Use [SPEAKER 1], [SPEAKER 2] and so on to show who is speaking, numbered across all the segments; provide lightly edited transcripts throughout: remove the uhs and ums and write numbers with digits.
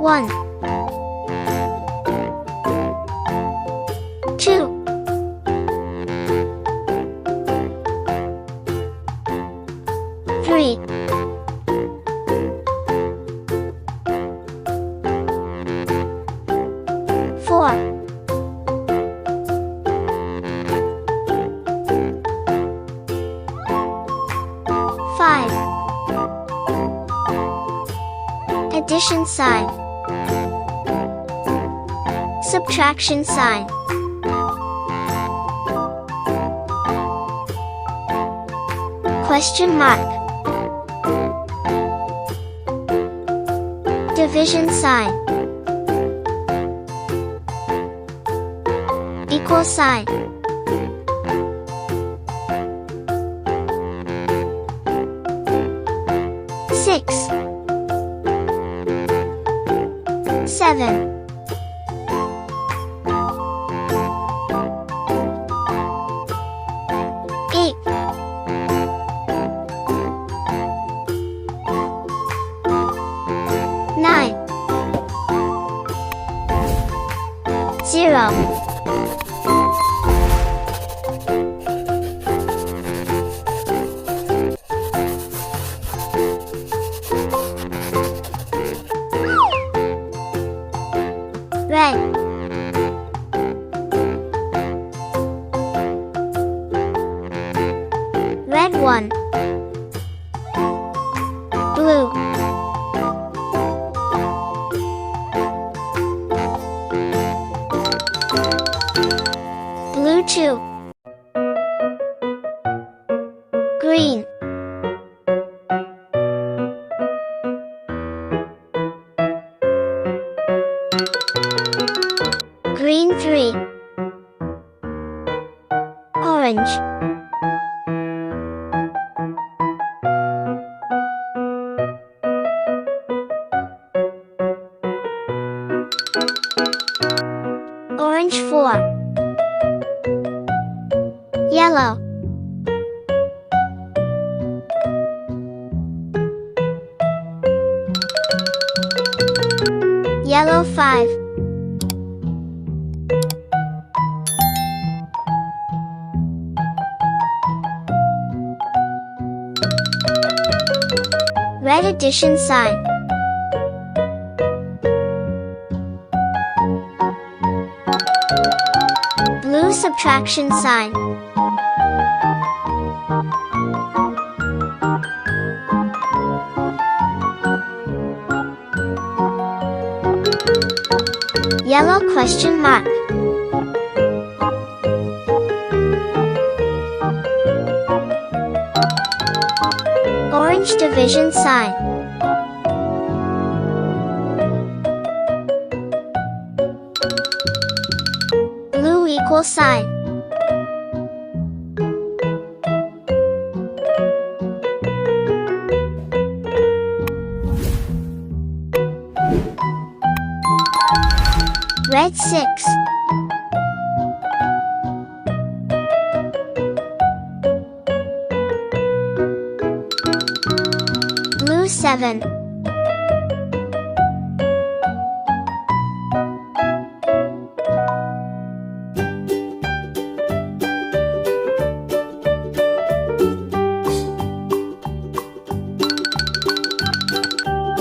[SPEAKER 1] 1, 2, 3, 4, 5. Addition sign. Subtraction sign. Question mark. Division sign. Equal sign. Six, 7, 8, 9, 0. Red, red 1, blue, blue 2, green, green 3, orange, orange 4, yellow, yellow 5, red addition sign. Blue subtraction sign. Yellow question mark. Orange division sign. Blue equal sign. Red 6. Blue 7.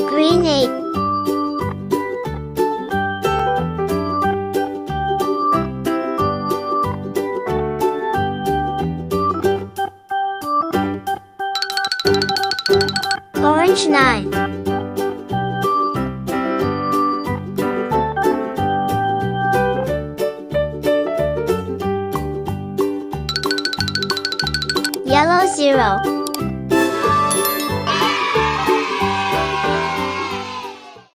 [SPEAKER 1] Green 8. Orange 9. Yellow 0.